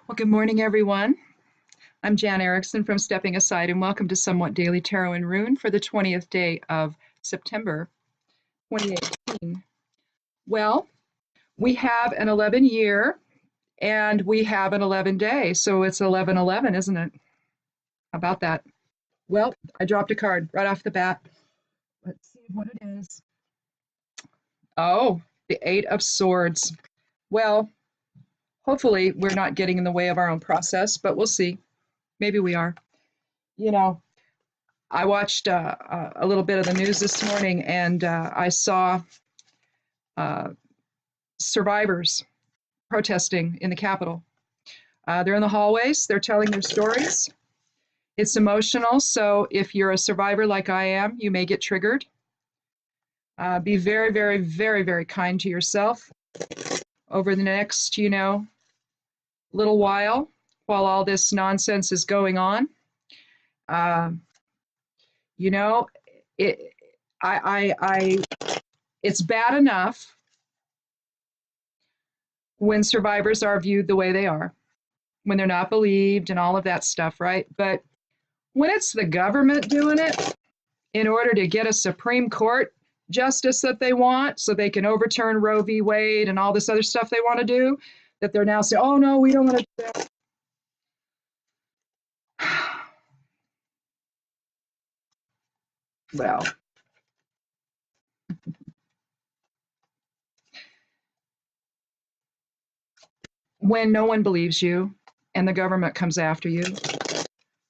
Well, good morning, everyone. I'm Jan Erickson from Stepping Aside, and welcome to Somewhat Daily Tarot and Rune for the 20th day of September 2018. Well, we have an 11 year and we have an 11 day, so it's 11/11, isn't it? How about that? Well, I dropped a card right off the bat. Let's see what it is. Oh, the Eight of Swords. Well, hopefully we're not getting in the way of our own process, but we'll see. Maybe we are. You know, I watched a little bit of the news this morning, and I saw uh, survivors protesting in the Capitol. They're in the hallways, they're telling their stories. It's emotional, so if you're a survivor like I am, you may get triggered. Be very, very, very, very kind to yourself over the next, little while all this nonsense is going on. You know, it, it's bad enough when survivors are viewed the way they are, when they're not believed and all of that stuff, right? But when it's the government doing it in order to get a Supreme Court justice that they want so they can overturn Roe v. Wade and all this other stuff they want to do, that they're now saying, oh, no, we don't want to do that. Well, when no one believes you and the government comes after you,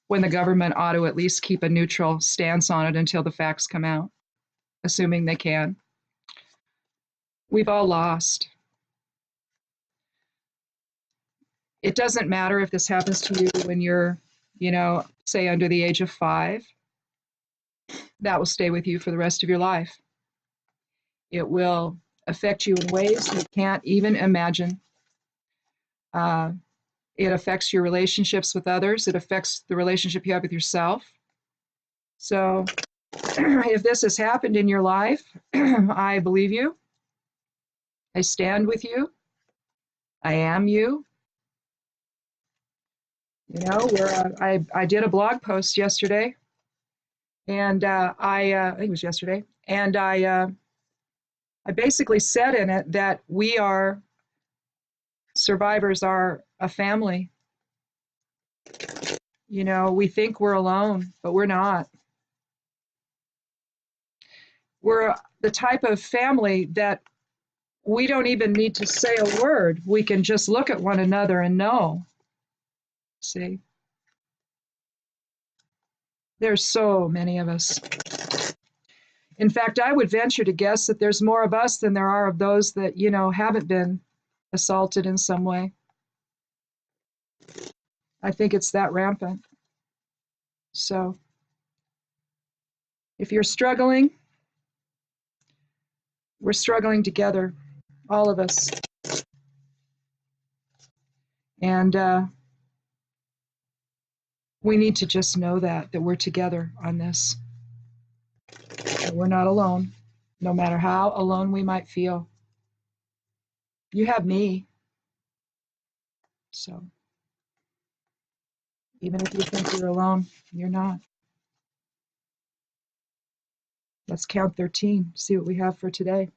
when the government ought to at least keep a neutral stance on it until the facts come out, assuming they can. We've all lost. It doesn't matter if this happens to you when you're, say under the age of 5. That will stay with you for the rest of your life. It will affect you in ways you can't even imagine. It affects your relationships with others. It affects the relationship you have with yourself. So if this has happened in your life, I believe you. I stand with you. I am you. I did a blog post yesterday, and I think it was yesterday, and I basically said in it that we are survivors, are a family. We think we're alone, but we're not. We're the type of family that we don't even need to say a word. We can just look at one another and know. See? There's so many of us. In fact, I would venture to guess that there's more of us than there are of those that, haven't been assaulted in some way. I think it's that rampant. So, if you're struggling, we're struggling together, all of us. And we need to just know that we're together on this. That we're not alone, no matter how alone we might feel. You have me. So, even if you think you're alone, you're not. Let's count 13, see what we have for today.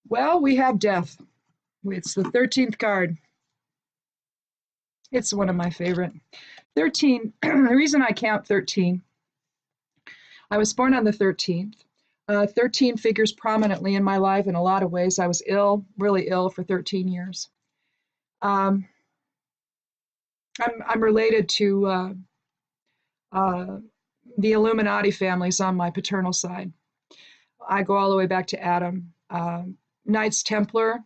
Well, we have death. It's the 13th card. It's one of my favorite. 13, the reason I count 13, I was born on the 13th. 13 figures prominently in my life in a lot of ways. I was ill, really ill for 13 years. I'm related to the Illuminati families on my paternal side. I go all the way back to Adam. Knights Templar.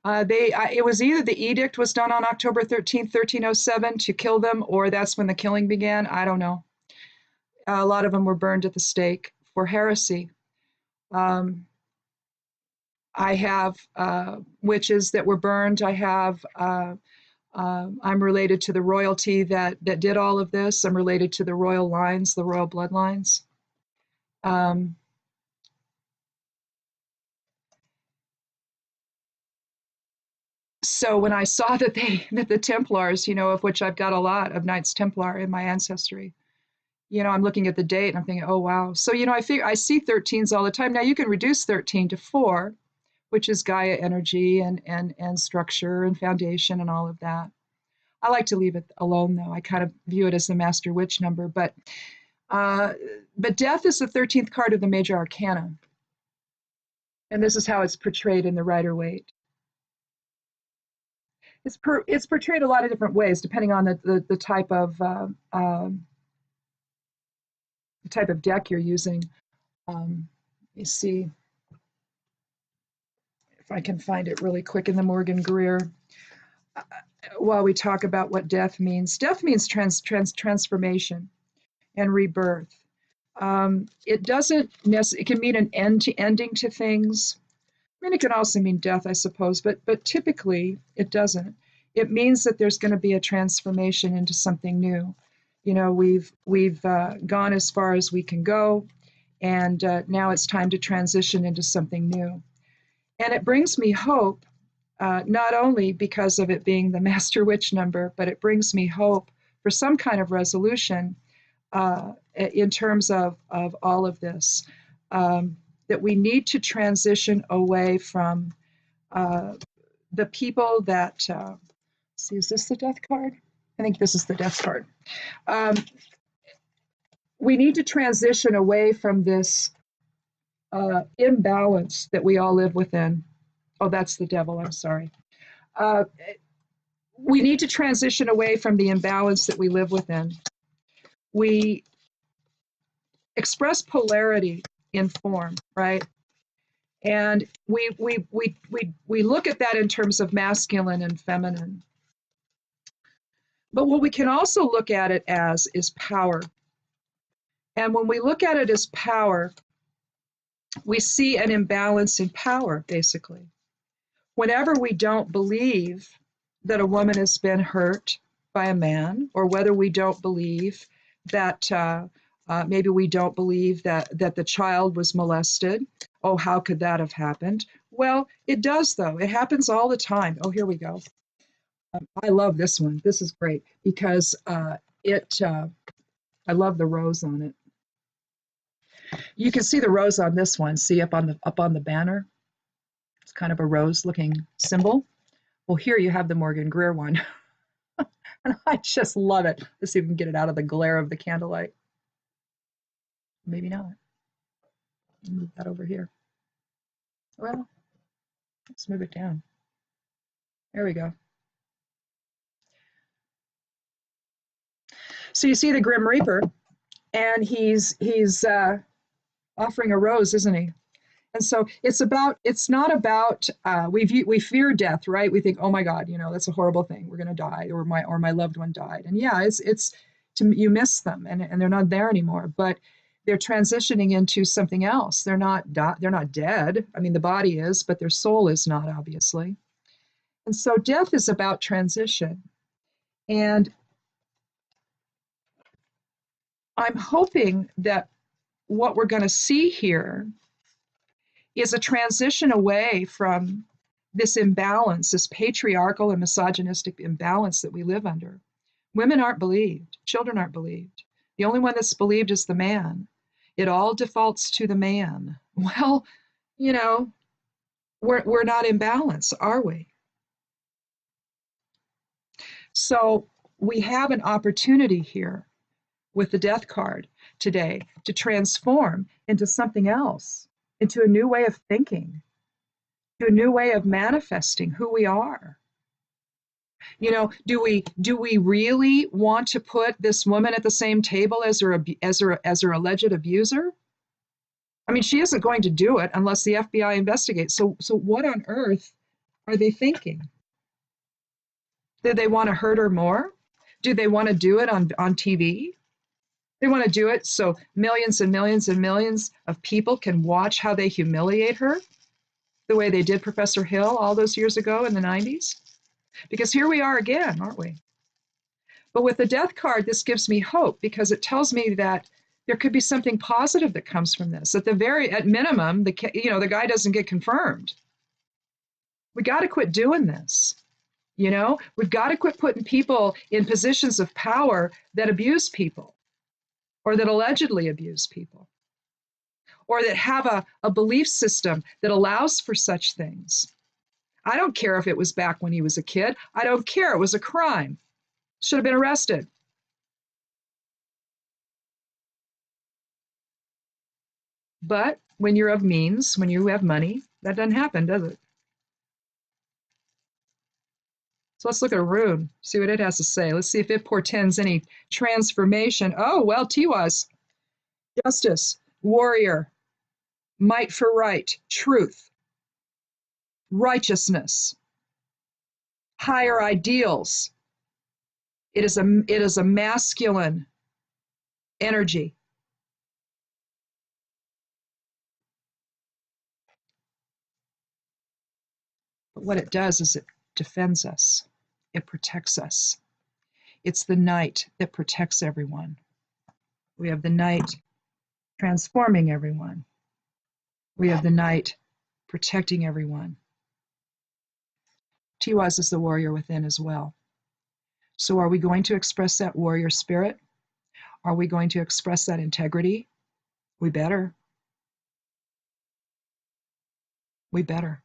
It was either the edict was done on October 13th, 1307 to kill them, or that's when the killing began. I don't know. A lot of them were burned at the stake for heresy. I have witches that were burned. I have. I'm related to the royalty that did all of this. I'm related to the royal lines, the royal bloodlines. Um, so when I saw that the Templars, of which I've got a lot of Knights Templar in my ancestry, I'm looking at the date and I'm thinking, oh wow. So I see 13s all the time. Now you can reduce 13 to 4, which is Gaia energy and structure and foundation and all of that. I like to leave it alone though. I kind of view it as the Master Witch number, uh, but death is the 13th card of the major arcana, and this is how it's portrayed in the Rider-Waite. It's portrayed a lot of different ways depending on the type of deck you're using. Let me see if I can find it really quick in the Morgan Greer. While we talk about what death means transformation and rebirth. It doesn't necessarily, it can mean an ending to things. I mean, it can also mean death, I suppose, but typically it doesn't. It means that there's going to be a transformation into something new. We've gone as far as we can go, and now it's time to transition into something new. And it brings me hope, not only because of it being the Master Witch number, but it brings me hope for some kind of resolution in terms of all of this. That we need to transition away from the people that, see, is this the death card? I think this is the death card. We need to transition away from this imbalance that we all live within. Oh, that's the devil, I'm sorry. We need to transition away from the imbalance that we live within. We express polarity in form, right? And we look at that in terms of masculine and feminine. But what we can also look at it as is power. And when we look at it as power, we see an imbalance in power, basically. Whenever we don't believe that a woman has been hurt by a man, or whether we don't believe that maybe we don't believe that the child was molested. Oh, how could that have happened? Well, it does, though. It happens all the time. Oh, here we go. I love this one. This is great because I love the rose on it. You can see the rose on this one. See up on the banner? It's kind of a rose-looking symbol. Well, here you have the Morgan Greer one. And I just love it. Let's see if we can get it out of the glare of the candlelight. Maybe not. Move that over here. Well, let's move it down. There we go. So you see the Grim Reaper, and he's offering a rose, isn't he? And so it's not about we fear death, right? We think, oh my God, that's a horrible thing. We're gonna die, or my loved one died. And yeah, you miss them, and they're not there anymore. But they're transitioning into something else. They're not dead. I mean, the body is, but their soul is not, obviously. And so death is about transition. And I'm hoping that what we're going to see here is a transition away from this imbalance, this patriarchal and misogynistic imbalance that we live under. Women aren't believed. Children aren't believed. The only one that's believed is the man. It all defaults to the man. Well, we're not in balance, are we? So we have an opportunity here with the death card today to transform into something else, into a new way of thinking, to a new way of manifesting who we are. Do we really want to put this woman at the same table as her alleged abuser? I mean, she isn't going to do it unless the FBI investigates. So what on earth are they thinking? Do they want to hurt her more? Do they want to do it on TV? They want to do it so millions and millions and millions of people can watch how they humiliate her, the way they did Professor Hill all those years ago in the 90s. Because here we are again, aren't we? But with the death card, this gives me hope because it tells me that There could be something positive that comes from this. At minimum, the guy doesn't get confirmed. We got to quit doing this. We've got to quit putting people in positions of power that abuse people or that allegedly abuse people or that have a belief system that allows for such things. I don't care if it was back when he was a kid. I don't care. It was a crime. Should have been arrested. But when you're of means, when you have money, that doesn't happen, does it? So let's look at a rune, see what it has to say. Let's see if it portends any transformation. Oh, well, Tiwaz, justice, warrior, might for right, truth, righteousness, higher ideals. It is a masculine energy. But what it does is it defends us. It protects us. It's the night that protects everyone. We have the night transforming everyone. We have the night protecting everyone. Tiwaz is the warrior within as well. So are we going to express that warrior spirit? Are we going to express that integrity? We better. We better.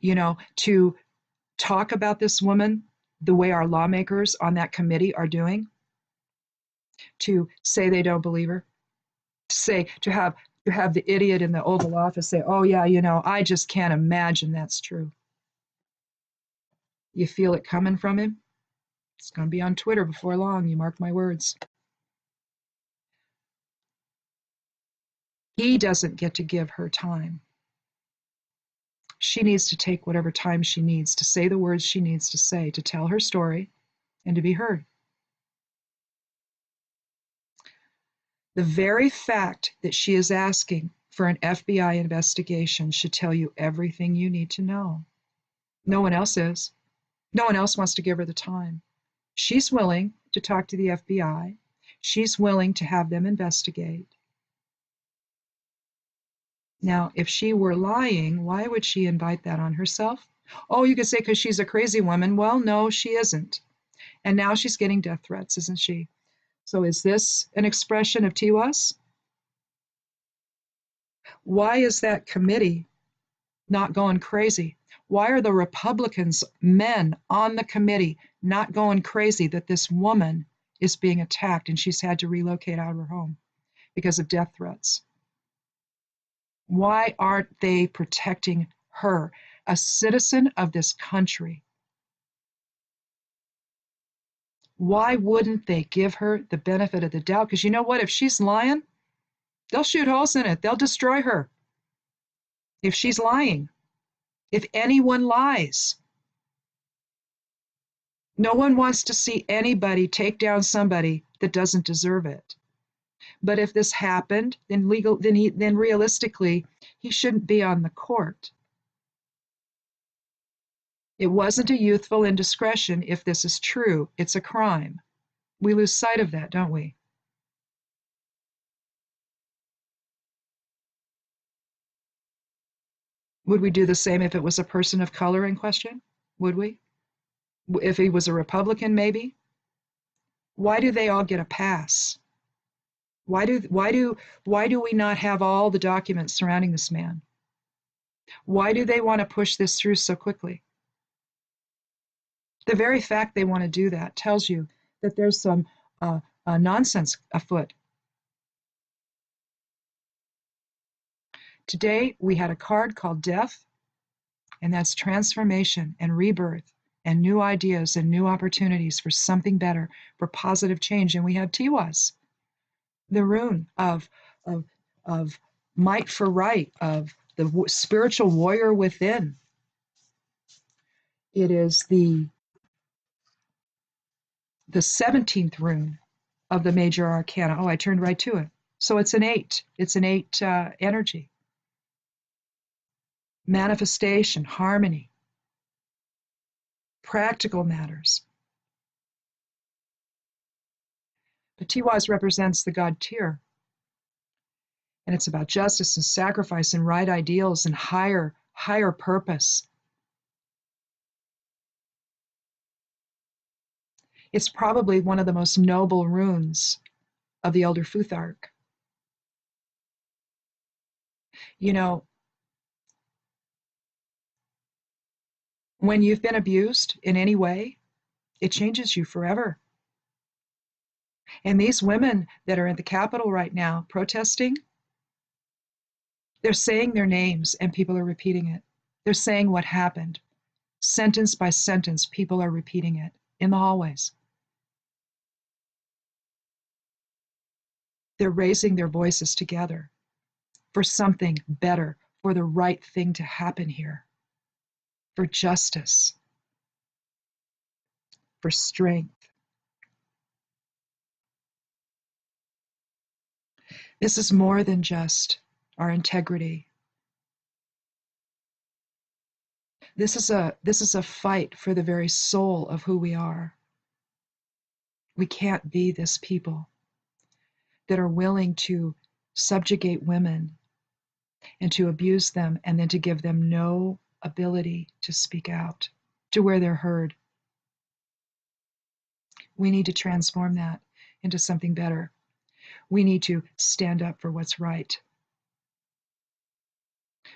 To talk about this woman the way our lawmakers on that committee are doing, to say they don't believe her, to have the idiot in the Oval Office say, oh yeah, I just can't imagine that's true. You feel it coming from him? It's going to be on Twitter before long, you mark my words. He doesn't get to give her time. She needs to take whatever time she needs to say the words she needs to say, to tell her story and to be heard. The very fact that she is asking for an FBI investigation should tell you everything you need to know. No one else is. No one else wants to give her the time. She's willing to talk to the FBI. She's willing to have them investigate. Now, if she were lying, why would she invite that on herself? Oh, you could say because she's a crazy woman. Well, no, she isn't. And now she's getting death threats, isn't she? So is this an expression of Tiwaz? Why is that committee not going crazy? Why are the Republicans, men on the committee, not going crazy that this woman is being attacked and she's had to relocate out of her home because of death threats? Why aren't they protecting her, a citizen of this country? Why wouldn't they give her the benefit of the doubt? Because you know what? If she's lying, they'll shoot holes in it. They'll destroy her. If she's lying, if anyone lies, no one wants to see anybody take down somebody that doesn't deserve it. But if this happened, then realistically, he shouldn't be on the court. It wasn't a youthful indiscretion. If this is true, it's a crime. We lose sight of that, don't we? Would we do the same if it was a person of color in question? Would we? If he was a Republican, maybe? Why do they all get a pass? Why do we not have all the documents surrounding this man? Why do they want to push this through so quickly? The very fact they want to do that tells you that there's some nonsense afoot. Today, we had a card called Death, and that's transformation and rebirth and new ideas and new opportunities for something better, for positive change. And we have Tiwaz, the rune of might for right, of the spiritual warrior within. It is the 17th rune of the major arcana. Oh, I turned right to it. So it's an 8. It's an 8 energy. Manifestation, harmony, practical matters. But Tiwaz represents the god Tyr, And it's about justice and sacrifice and right ideals and higher purpose. It's probably one of the most noble runes of the Elder Futhark. You know, when you've been abused in any way, it changes you forever. And these women that are in the Capitol right now protesting, they're saying their names and people are repeating it. They're saying what happened. Sentence by sentence, people are repeating it in the hallways. They're raising their voices together for something better, for the right thing to happen here, for justice, for strength. This is more than just our integrity. This is a fight for the very soul of who we are. We can't be this people that are willing to subjugate women and to abuse them and then to give them no ability to speak out, to where they're heard. We need to transform that into something better. We need to stand up for what's right.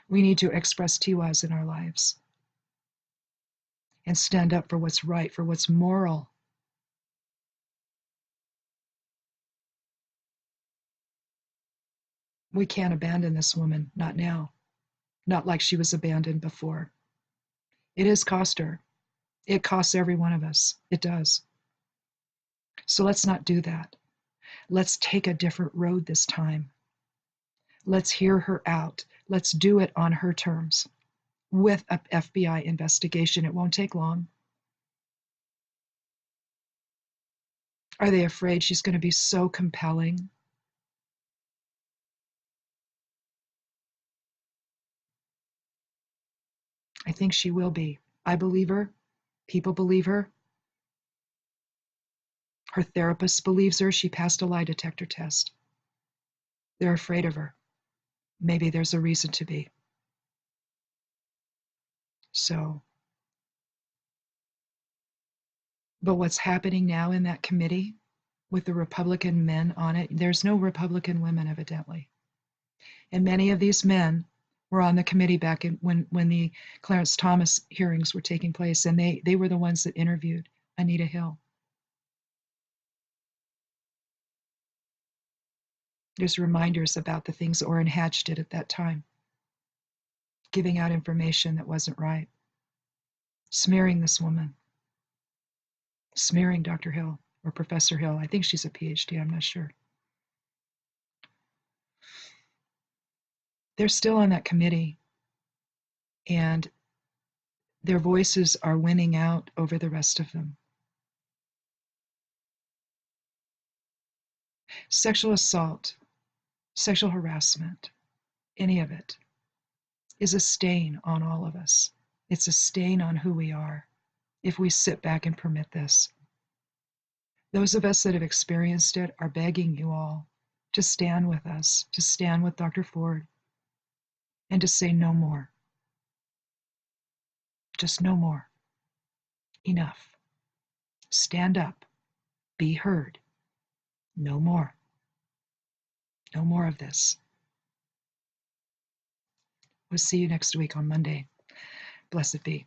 We need to express tiwas in our lives and stand up for what's right, for what's moral. We can't abandon this woman, not now, not like she was abandoned before. It has cost her. It costs every one of us. It does. So let's not do that. Let's take a different road this time. Let's hear her out. Let's do it on her terms with an FBI investigation. It won't take long. Are they afraid she's going to be so compelling? I think she will be. I believe her. People believe her. Her therapist believes her. She passed a lie detector test. They're afraid of her. Maybe there's a reason to be. So, but what's happening now in that committee with the Republican men on it, there's no Republican women, evidently. And many of these men were on the committee back when the Clarence Thomas hearings were taking place, and they were the ones that interviewed Anita Hill. There's reminders about the things Orrin Hatch did at that time, giving out information that wasn't right, smearing this woman, smearing Dr. Hill or Professor Hill. I think she's a PhD, I'm not sure. They're still on that committee, and their voices are winning out over the rest of them. Sexual assault, sexual harassment, any of it is a stain on all of us. It's a stain on who we are if we sit back and permit this. Those of us that have experienced it are begging you all to stand with us, to stand with Dr. Ford, and to say no more. Just no more. Enough. Stand up. Be heard. No more. No more of this. We'll see you next week on Monday. Blessed be.